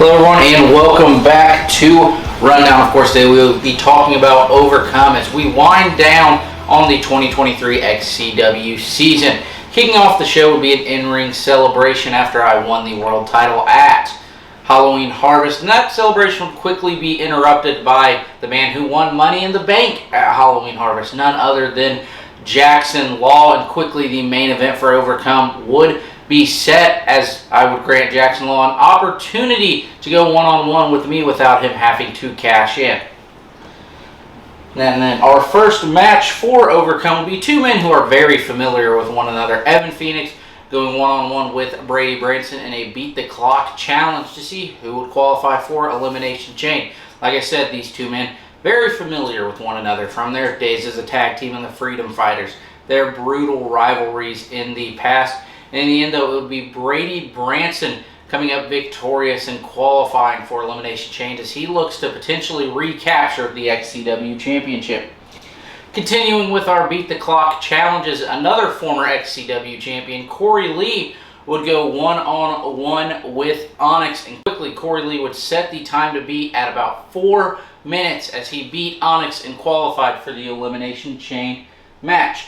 Hello everyone and welcome back to Rundown. Of course, today we will be talking about Overcome as we wind down on the 2023 XCW season. Kicking off the show would be an in-ring celebration after I won the world title at Halloween Harvest. And that celebration would quickly be interrupted by the man who won Money in the Bank at Halloween Harvest, none other than Jackson Law. And quickly the main event for Overcome would be set as I would grant Jackson Law an opportunity to go one-on-one with me without him having to cash in. And then our first match for Overcome will be two men who are very familiar with one another. Evan Phoenix going one-on-one with Brady Branson in a Beat the Clock challenge to see who would qualify for Elimination Chamber. Like I said, these two men very familiar with one another from their days as a tag team in the Freedom Fighters, their brutal rivalries in the past. In the end, though, it would be Brady Branson coming up victorious and qualifying for Elimination Chamber as he looks to potentially recapture the XCW Championship. Continuing with our Beat the Clock challenges, another former XCW champion, Corey Lee, would go one-on-one with Onyx, and quickly Corey Lee would set the time to beat at about 4 minutes as he beat Onyx and qualified for the Elimination Chamber match.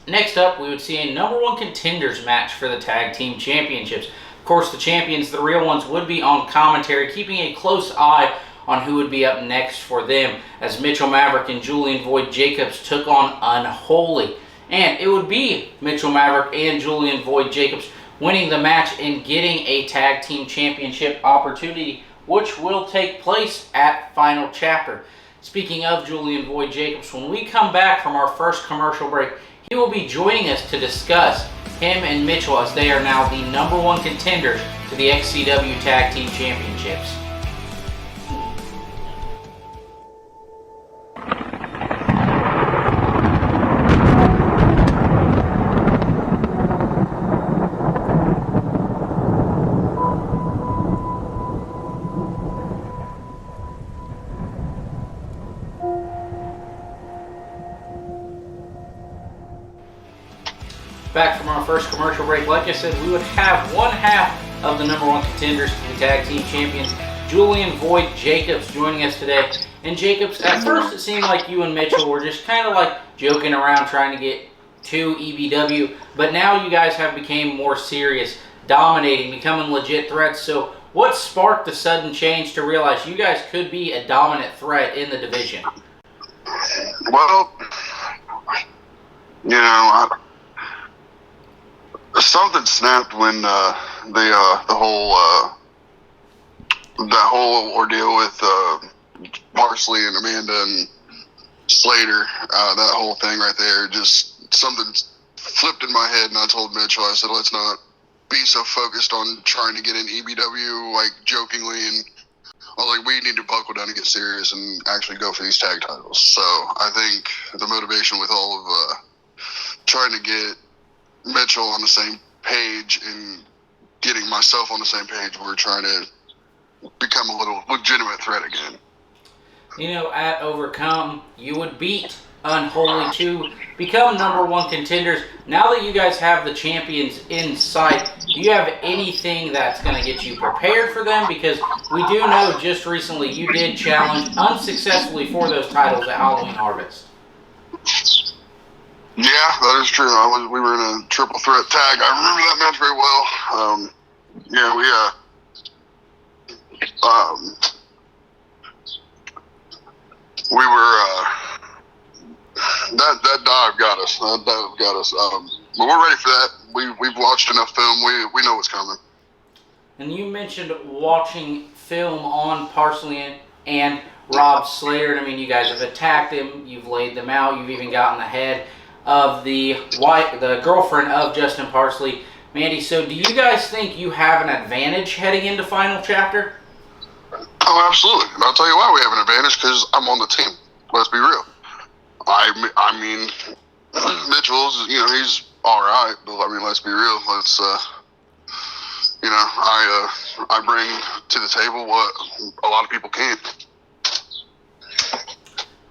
Next up, we would see a number one contenders match for the tag team championships. Of course, the champions, the real ones, would be on commentary, keeping a close eye on who would be up next for them, as Mitchell Maverick and Julian Void Jacobs took on Unholy. And it would be Mitchell Maverick and Julian Void Jacobs winning the match and getting a tag team championship opportunity, which will take place at Final Chapter. Speaking of Julian Void Jacobs, when we come back from our first commercial break, he will be joining us to discuss him and Mitchell as they are now the number one contenders to the XCW Tag Team Championships. Back from our first commercial break, like I said, we would have one half of the number one contenders to the tag team champions, Julian Void Jacobs, joining us today. And Jacobs, at first it seemed like you and Mitchell were just kind of like joking around trying to get to EBW, but now you guys have become more serious, dominating, becoming legit threats. So what sparked the sudden change to realize you guys could be a dominant threat in the division? Well, something snapped when that whole ordeal with Parsley and Amanda and Slater, that whole thing right there, just something flipped in my head, and I told Mitchell, I said, let's not be so focused on trying to get in EBW, like, jokingly, and I was like, we need to buckle down and get serious and actually go for these tag titles. So I think the motivation with all of trying to get Mitchell on the same page and getting myself on the same page, we're trying to become a little legitimate threat again. You know, at Overcome, you would beat Unholy to become number one contenders. Now that you guys have the champions in sight, do you have anything that's going to get you prepared for them? Because we do know just recently you did challenge unsuccessfully for those titles at Halloween Harvest. Yeah, that is true. We were in a triple threat tag. I remember that match very well. We were that dive got us. But we're ready for that. We've watched enough film. We know what's coming. And you mentioned watching film on Parsley and Rob Slater. I mean, you guys have attacked him. You've laid them out. You've even gotten ahead of the girlfriend of Justin Parsley, Mandy. So do you guys think you have an advantage heading into Final Chapter? Oh, absolutely. And I'll tell you why we have an advantage, because I'm on the team. Let's be real. I mean, Mitchell's, he's all right, but I mean, let's be real. Let's, I bring to the table what a lot of people can't.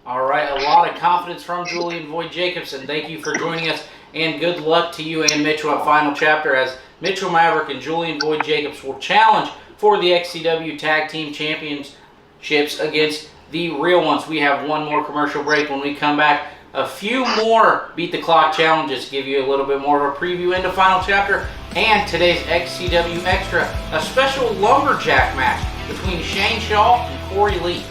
All right, a lot of confidence from Julian Void Jacobs, and thank you for joining us, and good luck to you and Mitchell at Final Chapter as Mitchell Maverick and Julian Void Jacobs will challenge for the XCW Tag Team Championships against the real ones. We have one more commercial break. When we come back, a few more Beat the Clock challenges, give you a little bit more of a preview into Final Chapter, and today's XCW Xtra, a special Lumberjack match between Shayne Shaw and Corey Lee.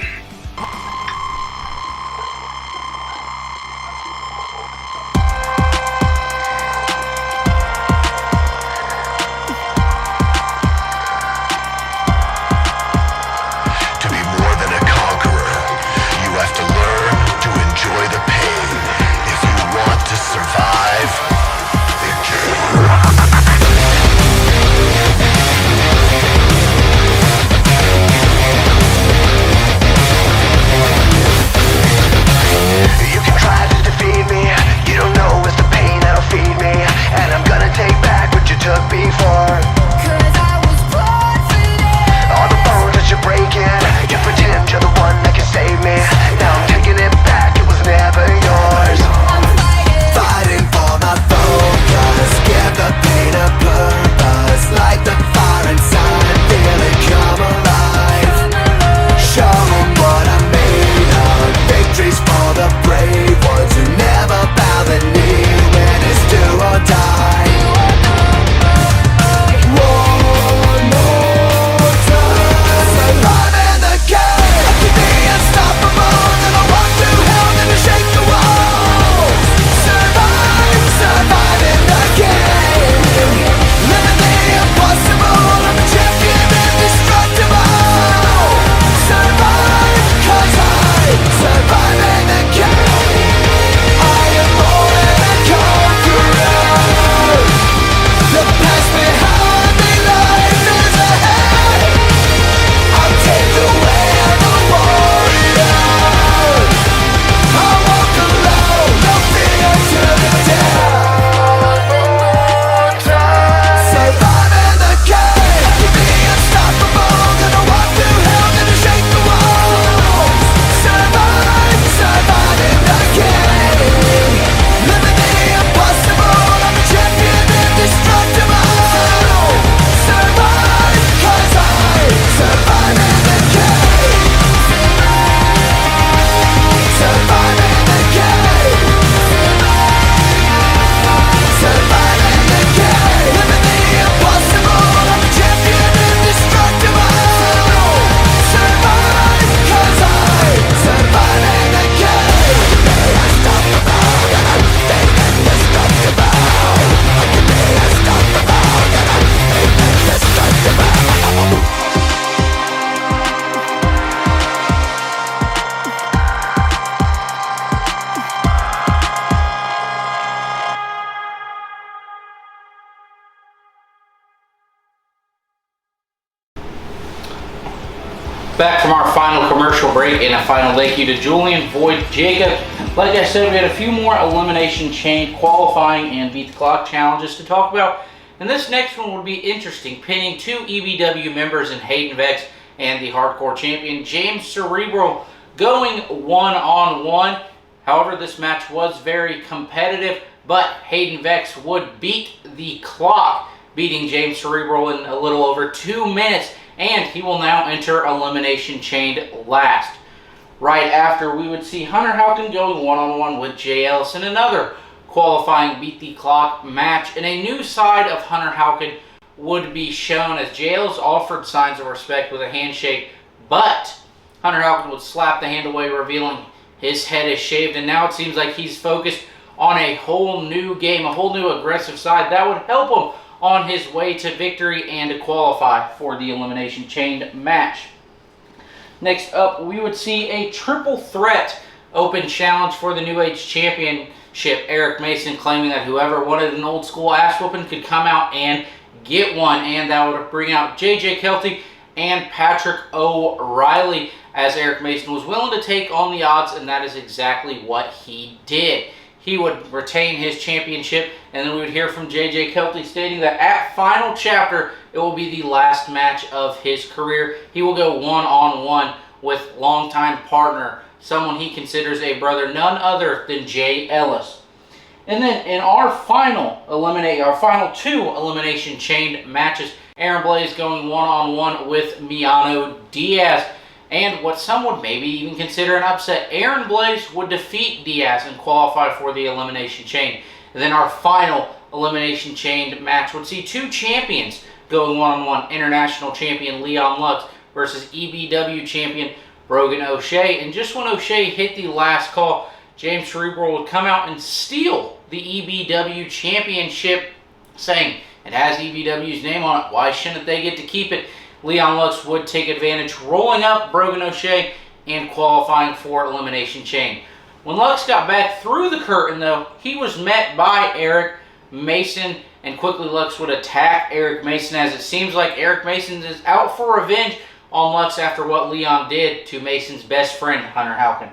Back from our final commercial break, and a final thank you to Julian Void Jacobs. Like I said, we had a few more Elimination Chain qualifying and Beat the Clock challenges to talk about. And this next one will be interesting, pinning two EBW members in Hayden Vex and the Hardcore Champion James Cerebral going one-on-one. However, this match was very competitive, but Hayden Vex would beat the clock, beating James Cerebral in a little over 2 minutes. And he will now enter Elimination Chain last. Right after, we would see Hunter Houken going one-on-one with Jay Ellis in another qualifying Beat the Clock match. And a new side of Hunter Houken would be shown as Jay Ellis offered signs of respect with a handshake, but Hunter Houken would slap the hand away, revealing his head is shaved. And now it seems like he's focused on a whole new game, a whole new aggressive side that would help him on his way to victory and to qualify for the Elimination Chain match. Next up, we would see a triple threat open challenge for the New Age Championship. Eric Mason claiming that whoever wanted an old school ass whooping could come out and get one, and that would bring out JJ Kelty and Patrick O'Reilly, as Eric Mason was willing to take on the odds, and that is exactly what he did. He would retain his championship, and then we would hear from JJ Kelty stating that at Final Chapter, it will be the last match of his career. He will go one-on-one with longtime partner, someone he considers a brother, none other than Jay Ellis. And then in our final two Elimination Chain matches, Aaron Blaze going one-on-one with Miano Diaz. And what some would maybe even consider an upset, Aaron Blaze would defeat Diaz and qualify for the Elimination Chamber. And then our final Elimination Chamber match would see two champions going one-on-one. International champion Leon Lux versus EBW champion Brogan O'Shea. And just when O'Shea hit the last call, James Cerebral would come out and steal the EBW championship, saying it has EBW's name on it. Why shouldn't they get to keep it? Leon Lux would take advantage, rolling up Brogan O'Shea and qualifying for Elimination Chamber. When Lux got back through the curtain, though, he was met by Eric Mason, and quickly Lux would attack Eric Mason, as it seems like Eric Mason is out for revenge on Lux after what Leon did to Mason's best friend, Hunter Halkin.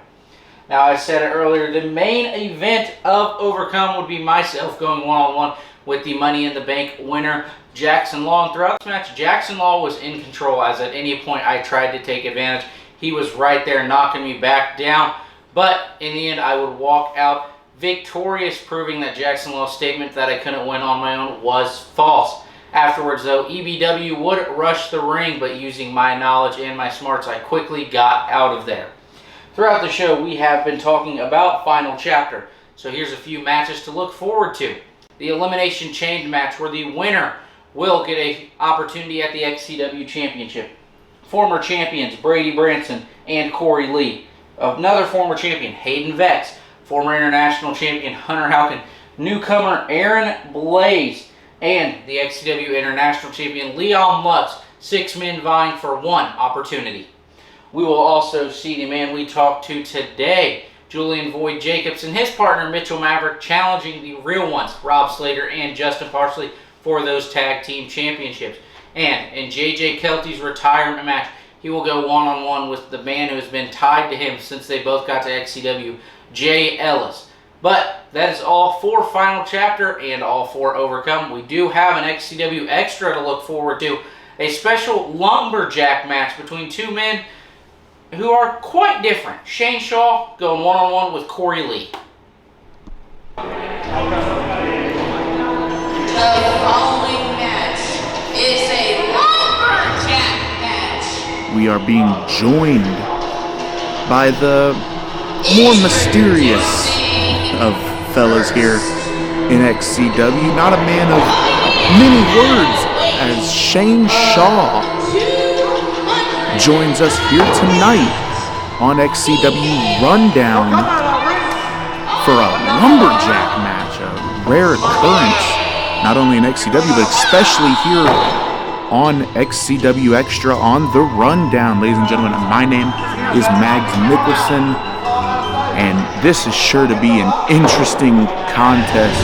Now, I said it earlier, the main event of Overcome would be myself going one-on-one with the Money in the Bank winner, Jackson Law. And throughout this match, Jackson Law was in control, as at any point I tried to take advantage. He was right there knocking me back down. But in the end, I would walk out victorious, proving that Jackson Law's statement that I couldn't win on my own was false. Afterwards, though, EBW would rush the ring, but using my knowledge and my smarts, I quickly got out of there. Throughout the show, we have been talking about Final Chapter. So here's a few matches to look forward to. The Elimination Chamber match, where the winner will get an opportunity at the XCW Championship. Former champions Brady Branson and Corey Lee. Another former champion, Hayden Vex. Former international champion Hunter Halkin. Newcomer Aaron Blaze. And the XCW International Champion Leon Lutz. 6 men vying for one opportunity. We will also see the man we talked to today, Julian Void Jacobs, and his partner Mitchell Maverick, challenging the real ones, Rob Slater and Justin Parsley, for those tag team championships. And in JJ Kelty's retirement match, he will go one-on-one with the man who has been tied to him since they both got to XCW, Jay Ellis. But that is all for Final Chapter and all for Overcome. We do have an XCW Extra to look forward to, a special Lumberjack match between two men who are quite different. Shayne Shaw going one-on-one with Corey Lee. The following match is a Lumberjack match. We are being joined by the more mysterious of fellas here in XCW. Not a man of many words, as Shayne Shaw joins us here tonight on XCW Rundown for a Lumberjack match, a rare occurrence, not only in XCW, but especially here on XCW Xtra on the Rundown. Ladies and gentlemen, my name is Mags Nicholson, and this is sure to be an interesting contest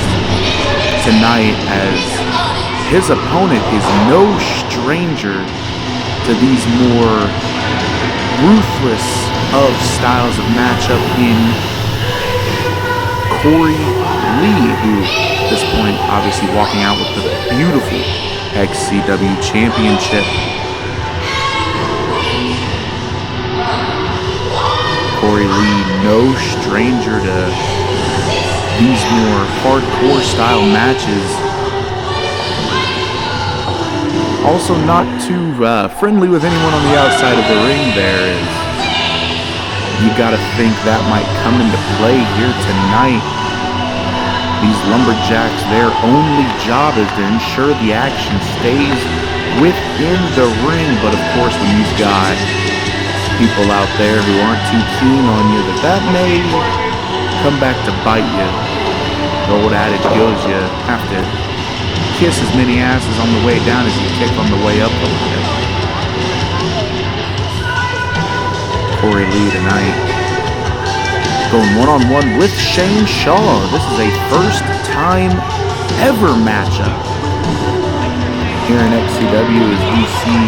tonight, as his opponent is no stranger to these more ruthless of styles of matchup in Corey Lee, who at this point obviously walking out with the beautiful XCW Championship. Corey Lee, no stranger to these more hardcore style matches. Also not too friendly with anyone on the outside of the ring there. You gotta think that might come into play here tonight. These Lumberjacks, their only job is to ensure the action stays within the ring. But of course, when you've got people out there who aren't too keen on you, that may come back to bite you. The old adage goes, you have to kiss as many asses on the way down as you kick on the way up a little bit. Corey Lee tonight going one-on-one with Shayne Shaw. This is a first time ever matchup here in XCW, as we see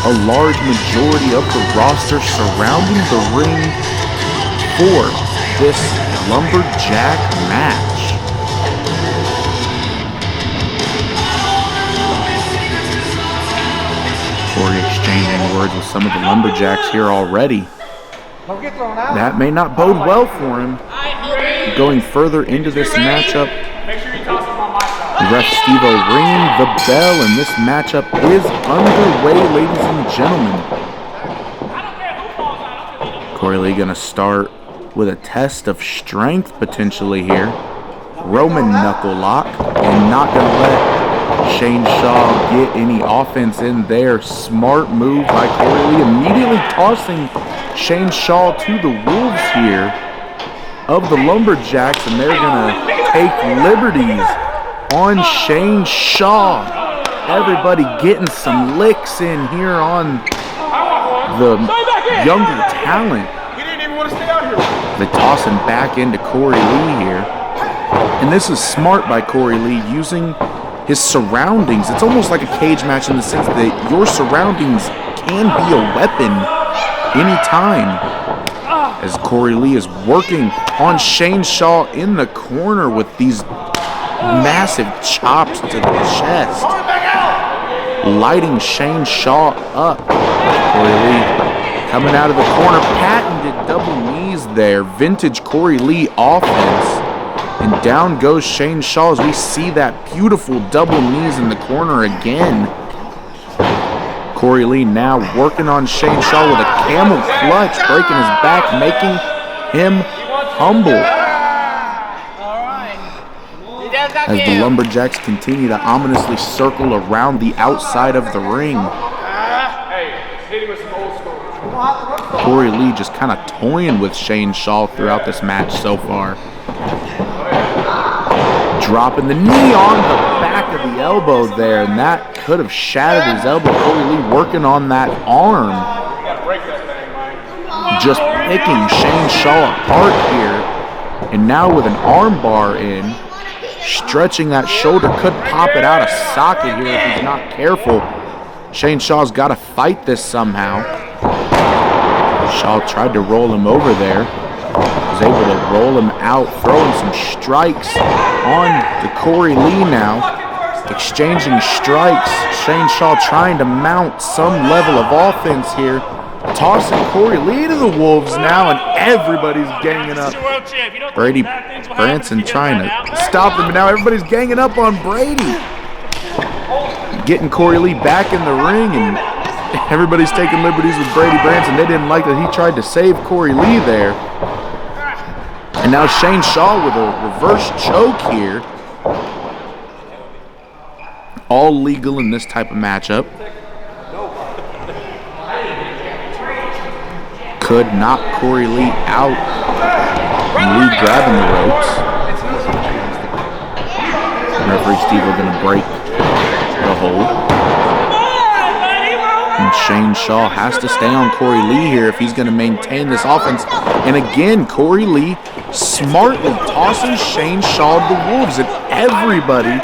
a large majority of the roster surrounding the ring for this Lumberjack match. Corey exchanging words with some of the Lumberjacks here already. That may not bode well for him going further into this matchup. Make sure you toss them on my side. Ref Steve-O ringing the bell, and this matchup is underway, ladies and gentlemen. Corey Lee gonna start with a test of strength potentially here. Roman knuckle lock, and not gonna let Shayne Shaw get any offense in there. Smart move by Corey Lee, immediately tossing Shayne Shaw to the Wolves here of the Lumberjacks, and they're gonna take liberties on Shayne Shaw. Everybody getting some licks in here on the younger talent. They toss him back into Corey Lee here. And this is smart by Corey Lee, using his surroundings. It's almost like a cage match in the sense that your surroundings can be a weapon anytime. As Corey Lee is working on Shayne Shaw in the corner with these massive chops to the chest, lighting Shayne Shaw up. Corey Lee coming out of the corner, patented double knees there, vintage Corey Lee offense, and down goes Shayne Shaw as we see that beautiful double knees in the corner again. Corey Lee now working on Shayne Shaw with a camel clutch, breaking his back, making him humble. As the Lumberjacks continue to ominously circle around the outside of the ring. Corey Lee just kind of toying with Shayne Shaw throughout this match so far. Dropping the knee on the back of the elbow there, and that could have shattered his elbow. Corey Lee working on that arm. Just picking Shayne Shaw apart here. And now with an arm bar in, stretching that shoulder, could pop it out of socket here if he's not careful. Shayne Shaw's got to fight this somehow. Shaw tried to roll him over there. Was able to roll him out, throwing some strikes on to Corey Lee now. Exchanging strikes. Shayne Shaw trying to mount some level of offense here. Tossing Corey Lee to the Wolves now, and everybody's ganging up. Brady Branson trying to stop them, and now everybody's ganging up on Brady. Getting Corey Lee back in the ring, and everybody's taking liberties with Brady Branson. They didn't like that he tried to save Corey Lee there. And now Shayne Shaw with a reverse choke here. All legal in this type of matchup. Could knock Corey Lee out. And Lee grabbing the ropes. Referee Steve-O gonna break the hold. And Shayne Shaw has to stay on Corey Lee here if he's going to maintain this offense. And again, Corey Lee smartly tossing Shayne Shaw to the Wolves, and everybody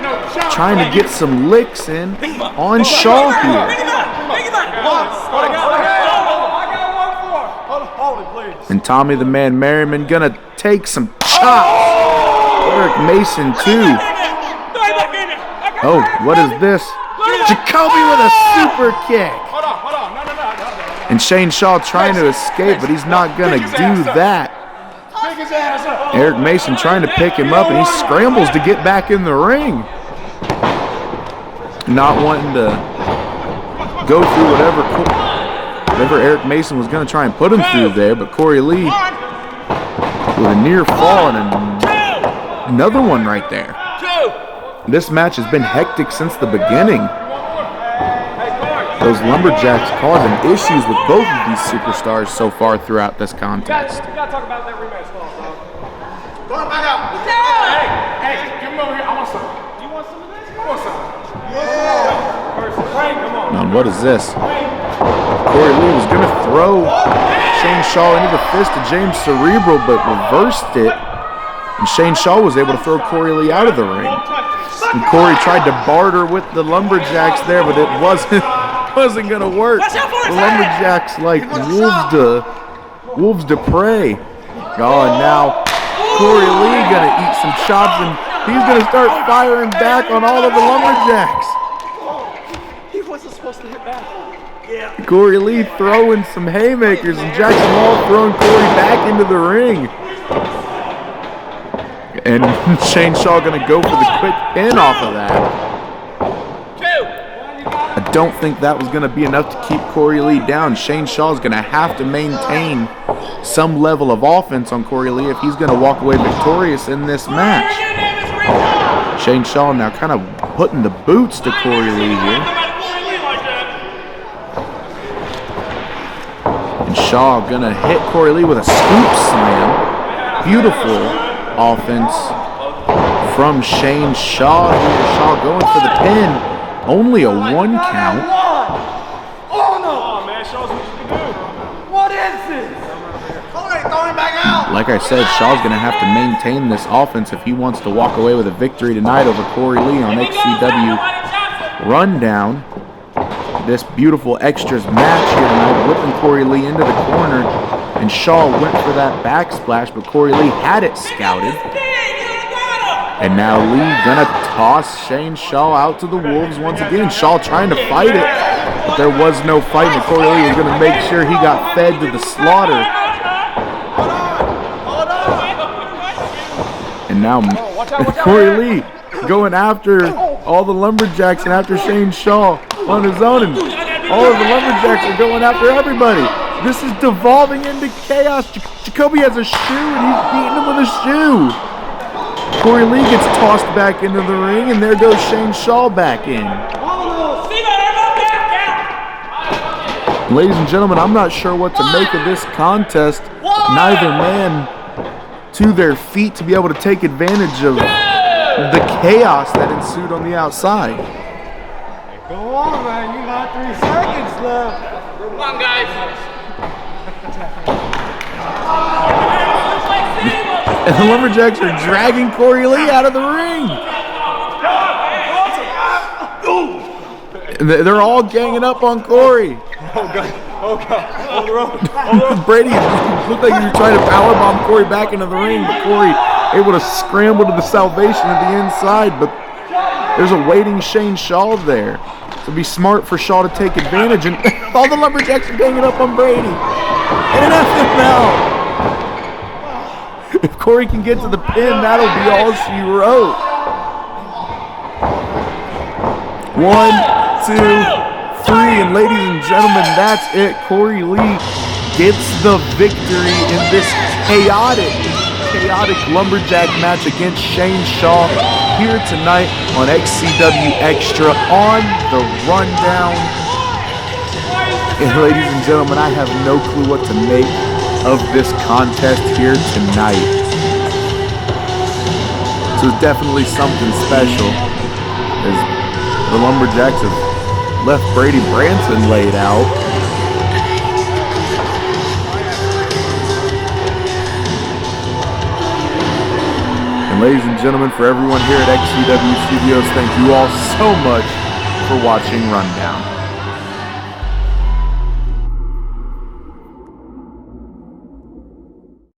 trying to get some licks in on Shaw here. And Tommy the Man Merriman gonna take some chops. Eric Mason too. Oh, what is this? Jacoby with a super kick. And Shayne Shaw trying to escape, but he's not going to do that. Eric Mason trying to pick him up, and he scrambles to get back in the ring. Not wanting to go through whatever Eric Mason was going to try and put him through there, but Corey Lee with a near fall and another one right there. This match has been hectic since the beginning. Those Lumberjacks causing issues with both of these superstars so far throughout this contest. You gotta talk about that rematch clause, dog. Go back out. Hey, give him over here. I want some. You want some of this? I want some. Yeah. Come on. Now, what is this? Corey Lee was going to throw Shayne Shaw into the fist of James Cerebral, but reversed it. And Shayne Shaw was able to throw Corey Lee out of the ring. And Corey tried to barter with the Lumberjacks there, but it wasn't gonna work. The Lumberjacks like wolves to prey. Oh, and now Corey Lee gonna eat some chops, and he's gonna start firing back on all of the Lumberjacks. He wasn't supposed to hit back. Yeah. Corey Lee throwing some haymakers, and Jackson Hall throwing Corey back into the ring. And Shayne Shaw going to go for the quick pin off of that. I don't think that was going to be enough to keep Corey Lee down. Shayne Shaw is going to have to maintain some level of offense on Corey Lee if he's going to walk away victorious in this match. Shayne Shaw now kind of putting the boots to Corey Lee here. And Shaw going to hit Corey Lee with a scoop slam. Beautiful offense from Shayne Shaw here. Shaw going for the pin. Only a 1 count. Oh no! Man, show us what you can do. What is this? Corey, throw him back out. Like I said, Shaw's going to have to maintain this offense if he wants to walk away with a victory tonight over Corey Lee on XCW Rundown. This beautiful extras match here tonight, whipping Corey Lee into the corner. And Shaw went for that backsplash, but Corey Lee had it scouted. And now Lee gonna toss Shayne Shaw out to the wolves once again. Shaw trying to fight it, but there was no fight, and Corey Lee was gonna make sure he got fed to the slaughter. And now Corey Lee going after all the Lumberjacks and after Shayne Shaw on his own, and all of the Lumberjacks are going after everybody. This is devolving into chaos. Jacoby has a shoe, and he's beating him with a shoe. Corey Lee gets tossed back into the ring, and there goes Shayne Shaw back in. Ladies and gentlemen, I'm not sure what to make of this contest. Neither man to their feet to be able to take advantage of the chaos that ensued on the outside. Go on, man. You got 3 seconds left. Come on, guys. And the Lumberjacks are dragging Corey Lee out of the ring. And they're all ganging up on Corey. Oh, God. Oh, God. Hold on. Brady looked like he was trying to powerbomb Corey back into the ring, but Corey able to scramble to the salvation at the inside. But there's a waiting Shayne Shaw there. So it'd be smart for Shaw to take advantage. And all the Lumberjacks are ganging up on Brady. And an FML. If Corey can get to the pin, that'll be all she wrote. 1, 2, 3, and ladies and gentlemen, that's it. Corey Lee gets the victory in this chaotic Lumberjack match against Shayne Shaw here tonight on XCW Xtra on the Rundown. And ladies and gentlemen, I have no clue what to make of this contest here tonight. So it's definitely something special, as the Lumberjacks have left Brady Branson laid out. And ladies and gentlemen, for everyone here at XCW Studios, thank you all so much for watching Rundown.